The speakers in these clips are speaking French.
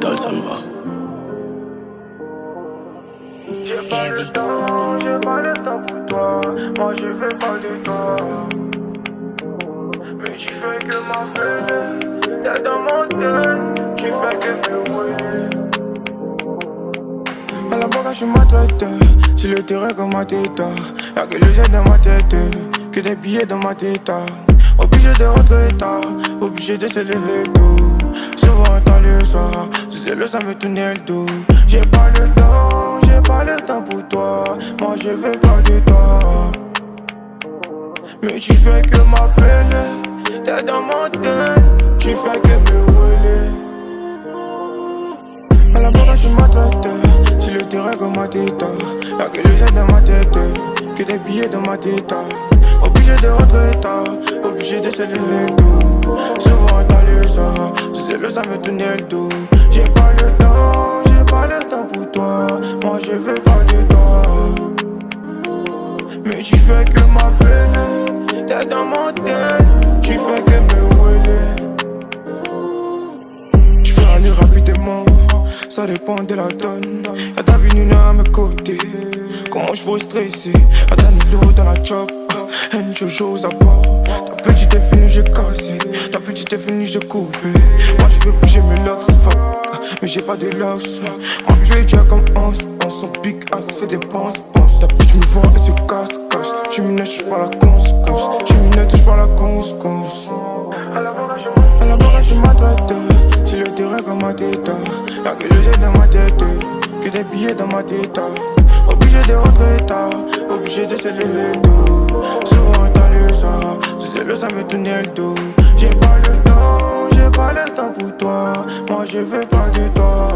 métal, ça me va. J'ai pas le temps pour toi. Moi je veux pas de toi. Mais tu fais que m'appeler. T'es dans mon tête, tu fais que me rouler. À la banque, je suis ma tête. Sur le terrain comme ma tête. Y'a que le jet dans ma tête. Que des billets dans ma tête. Obligé de rentrer tard. Obligé de se lever tôt. Souvent dans le soir. Si c'est le ça me tourne le dos. J'ai pas le temps pour toi. Moi je veux pas de toi. Mais tu fais que m'appeler. T'es dans mon tête. Tu fais que me rouler. À la banque, je suis ma tête. Sur le terrain comme ma tête. Y'a que le jet dans ma tête. Que des billets dans ma tête. Obligé de rentrer tard. Obligé de se lever tôt. Souvent dans le soir. Si c'est le ça me tourne le dos. J'ai pas le temps pour toi. Moi je veux pas de toi. Mais tu fais que m'appeler. T'es dans mon tête. Tu fais que me rouler. Je peux aller rapidement. Ça dépend de la donne. Y'a ta venue à mes côtés. Comment je pourrais stresser? Y'a Danilo dans la chop. And Jojo à bord. Ta petite est finie, j'ai cassé. Ta petite est finie, j'ai coupé. Moi je veux bouger mes locks, fuck. Mais j'ai pas de locks. Moi je vais dire comme on son big ass fait des penses. Ta bitch me voit, elle se cache. Tu me ne touches pas la conse. Tu me ne touches pas la conse. À la barre, je m'attraite. Sur le terrain comme ma tête. Y'a que le jet dans ma tête. Que des billets dans ma tête. Obligé de rentrer tard. Obligé de se lever tôt. Souvent dans le soir. Si c'est le ça me tourne le dos. J'ai pas le temps pour toi. Moi je veux pas de toi.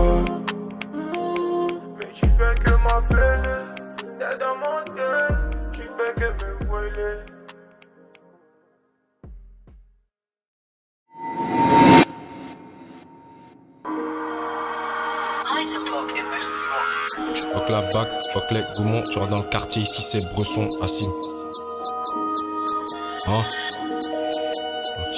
Mais tu fais que m'appeler. T'es dans mon tête. Tu fais que me rouler. Fuck la bague, fuck les goumons, tu rentres dans le quartier, ici c'est Bresson, assis. Hein? Ok.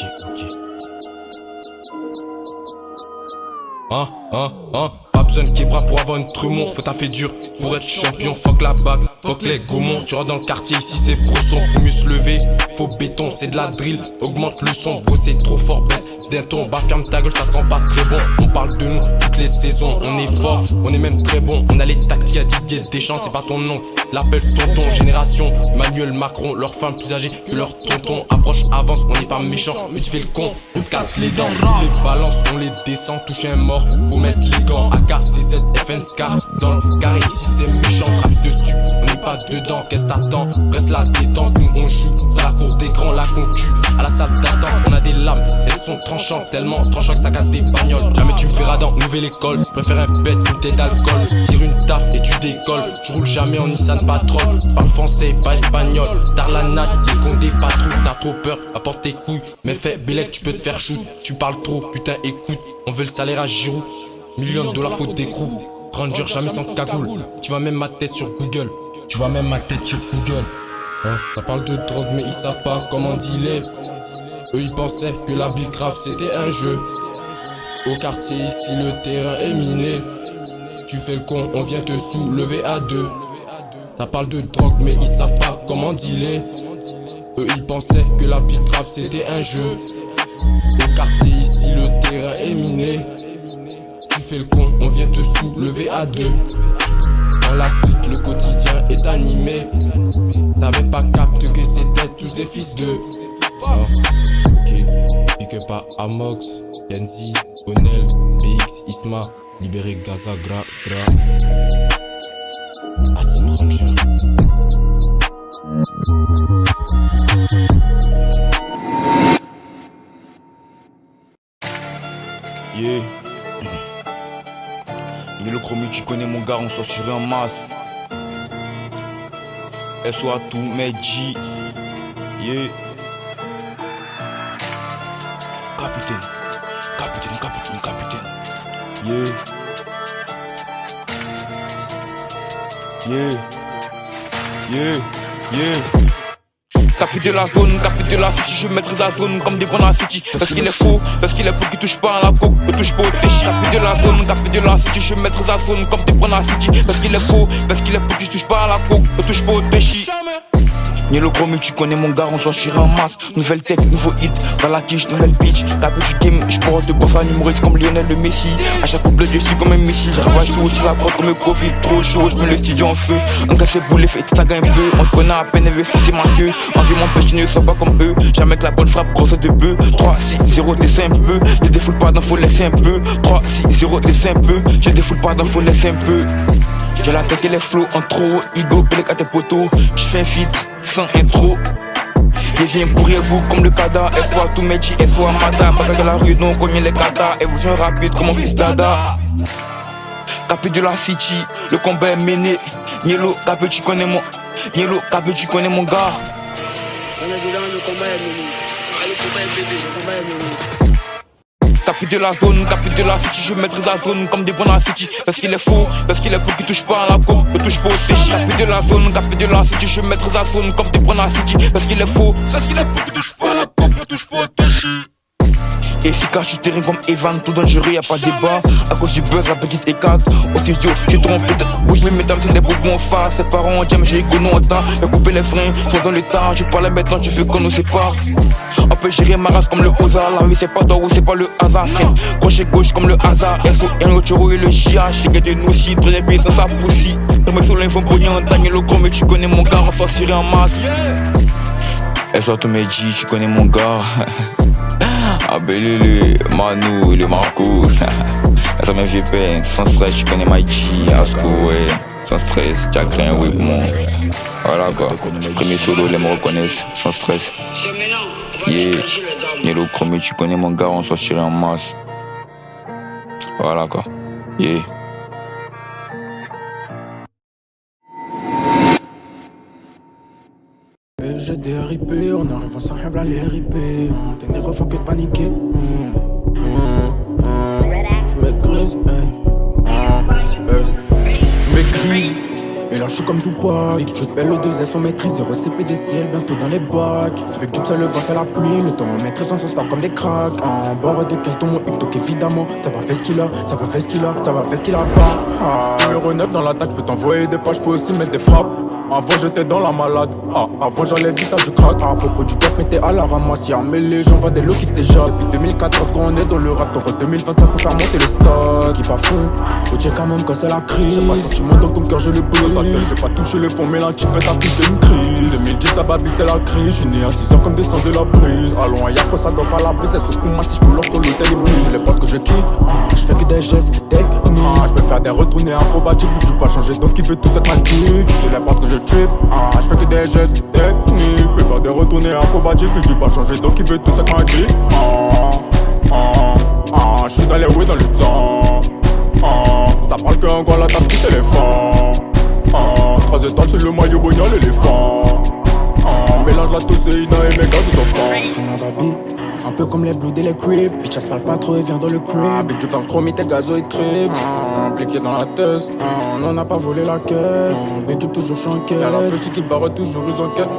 Pas besoin de Kebra pour avoir une Tremont. Faut taffer dur pour être champion. Fuck la bague, fuck les goumons. Tu rentres dans le quartier, ici c'est Bresson. Mieux se lever, faux béton, c'est de la drill. Augmente le son, bro c'est trop fort, baisse d'un ton. Bah ferme ta gueule, ça sent pas très bon. On parle de nous toutes les saisons. On est fort, on est même très bon. On a les tactiques à Didier Deschamps, c'est pas ton nom. L'appel tonton, génération Emmanuel Macron, leur femme plus âgée que leur tonton. Approche, avance, on n'est pas méchant, mais tu fais le con, on te casse les dents. Les balances, on les descend, toucher un mort, pour mettre les gants. AK, CZ, FN, Scar, dans le carré, ici c'est méchant. Trafic de stup, on n'est pas dedans, qu'est-ce t'attends? Reste la détente, nous on joue dans la cour des grands, la concu. À la salle d'attente, on a des lames, elles sont tranchantes, tellement tranchantes que ça casse des bagnoles. Jamais tu me verras dans nouvelle école, préfère un bête qu'une tête d'alcool. Tire une taf et tu décolles, je roule jamais en Nissan Patrol. Parle français, pas espagnol, Darlanac, les condés patrouilles. T'as trop peur, apporte tes couilles, mais fais bélec, tu peux te faire shoot. Tu parles trop, putain écoute, on veut le salaire à Giroud. Millions de dollars, faut d'écrou. Ranger jamais sans cagoule. Tu vois même ma tête sur Google. Hein, ça parle de drogue mais ils savent pas comment dealer. Eux ils pensaient que la Big Grave c'était un jeu. Au quartier ici le terrain est miné. Tu fais le con, on vient te soulever à deux. Ça parle de drogue mais ils savent pas comment dealer. Eux ils pensaient que la Big Grave c'était un jeu. Au quartier ici le terrain est miné. Tu fais le con, on vient te soulever à deux. Dans la street, le quotidien est animé. T'avais pas capté que c'était tous des fils de. Ok, pique pas Amox, Kenzie, Onel, PX, Isma, libéré Gaza, gra. Assim Ranger. Yeah. Il est le chromie, tu connais mon gars, on sortirait en masse. SO à tout, mais G. Yeah. Capitaine. Yeah. Capi de la zone, capi de la city, je maîtrise la zone comme des bons à city. Parce qu'il est faux qui touche pas à la coke, ne touche pas au déchet. Capi de la zone, capi de la city, je maîtrise la zone comme des bons à city. Parce qu'il est faux qui touche pas à la coke, ne touche pas au déchet. Nielo Chromie, tu connais mon gars, on s'en chire en masse. Nouvelle tech, nouveau hit, dans la quiche, nouvelle bitch. La petite game, j'porte de boss à numériste comme Lionel le Messi. À chaque couple je suis comme un Messi. J'ravage tout sur la porte comme le Covid, trop chaud, j'mets le studio en feu. On casse les boules, fait ça gagne peu. On se connaît à peine, investi, c'est ma queue. Envie mon petit ne soit pas comme eux. Jamais que la bonne frappe, grosse de bœuf. 3-6-0, descends un peu. Je défoule pas dans faut laisser un peu. 3-6-0, descends un peu. Je défoule pas dans faut laisser un peu. J'ai la tête et les flots en trop. Igo, belek à tes potos. J'fais un feat sans intro. Je viens pourrir vous comme le Kada. F.O.A. tout Medji, F.O.A. Mata. Pas de la rue, non, combien les katas. Évolution rapide comme mon fils Dada. Capi de la city, le combat est mené. Nielo, Capi, tu connais mon. Nielo, Capi, tu connais mon gars. On est dedans, le combat est mené. Le combat est mené, le combat est mené. Capi de la zone, capi de la city, je maîtrise la zone comme des bons à city. Parce qu'il est faux qui touche pas à la coke, ne touche pas au déchet. Capi de la zone, capi de la city, je maîtrise la zone comme des bons à city. Parce qu'il est faux qui touche pas à la coke, ne touche pas au déchet. Efficace, je suis terrain comme Evan, tout dangereux, y'a pas de débat. À cause du buzz, la petite écarte. Au studio, j'ai trompé, bouge mes métal, c'est des bonbons en face. Ses parents, diam, j'ai égoné en tas. J'ai coupé les freins, sont dans le temps. Tu parles maintenant, tu fais qu'on nous sépare. On peut gérer ma race comme le hasard. La vie, c'est pas d'or ou c'est pas le hasard. Crochet gauche comme le hasard. SO1, le choro et le chiage. Les gars de nous aussi, trop les pieds dans sa poussie. Dans mes soleils, ils vont briller en tagne. Le gros, mais tu connais mon gars, on s'en tirer en masse. SO tous mes G, tu connais mon gars. Abelele, Manu, le Marco. Ça me fait peine, sans stress, tu connais my G, Asco, ouais. Sans stress, Jack Green, oui, bon. Voilà quoi, premier solo, les me reconnaissent, sans stress. Yeah, Nielo Chromie, tu connais mon gars, on s'en tirer en masse. Voilà quoi, yeah. J'ai des ripés, on arrive en s'arrive là les ripés. T'es négro, faut que de paniquer. J'm'écrise, j'm'écrise. Et là j'suis comme Tupac. Je te belle le 2S, on maîtrise 0 CPDCL bientôt dans les bacs. Avec du le vent c'est la pluie, le temps on maîtrise, on s'en sort comme des cracks. En bord de 15 dans mon hic, donc évidemment ça va faire ce qu'il a, ça va faire ce qu'il a, ça va faire ce qu'il a pas. Numéro 9 dans l'attaque, je peux t'envoyer des pages, je peux aussi mettre des frappes. Avant j'étais dans la malade, avant j'enlève ça du crack. À propos du cap, mais t'es à la ramasse, y'a mais les gens vendent des lots qui déjà. Depuis 2014 quand on est dans le rap, t'auras 2025 pour faire monter le stock. Qui pas fou, faut check quand même quand c'est la crise. J'ai pas de sentiment dans ton cœur, je le brise. J'ai pas touché le fond, mais la type est à plus d'une crise. 2010 la babie c'était la crise, j'suis né à 6 ans comme des sangs de la brise. Allons à Yafro, ça doit pas la brise, elle se coupe si j'peux leur sur l'hôtel et brise. Les potes que je quitte, j'fais que des gestes techniques. J'peux faire des retournées acrobatiques, mais tu pas changer donc il veut tout cette magique. C'est les potes que je trip, j'fais que des gestes techniques. J'peux faire des retournées acrobatiques, mais tu pas changer donc il veut tout cette magique. J'suis dans les roues dans le temps. Ça parle que un gars là t'as petit éléphant. 3 étoiles sur le maillot bognant l'éléphant. Mélange la toséina et mes gaz aux enfants. Un peu comme les Bloods et les Crips. Bitch, ça se parle pas trop et viens dans le crib. Bitch, tu fais un chromie, tes gazos et trip. Impliqué dans la thèse. On n'a pas volé la quête. Bitch, toujours chanqué. Y'a la flèche qui barre toujours ils enquêtent.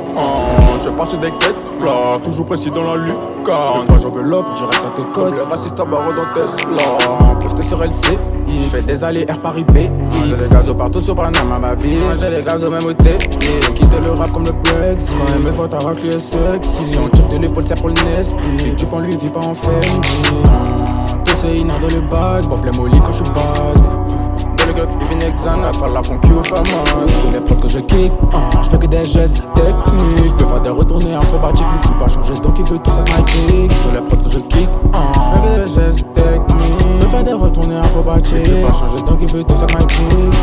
Je parti des quêtes. Là, toujours précis dans la lucarne. Des fois j'enveloppe, direct à tes codes. Le raciste à barre dans Tesla. Posté sur LC. J'fais des allers R Paris B. J'ai des gazos partout sur Panama, ma baby. J'ai des gazos même au thé. Quitte le rap comme le Brexit. Quand même, faut t'arracher les sexy. Si on tire de l'épaule, c'est pour le Nespi. Tu prends lui, vis pas en Fendi. Tout c'est inard dans le bag. Bob les molly quand j'suis bad. Dans le club, Ibn Exan, à faire la concu aux femmes. C'est les potes que je kick. J'fais que des gestes techniques. J'peux faire des retournées acrobatiques. Mais tu pas changer donc il veut tout ça magique. C'est les potes que je kick. J'fais que des gestes techniques. J'peux faire des retournées acrobatiques. Mais tu pas changer donc il veut tout ça magique.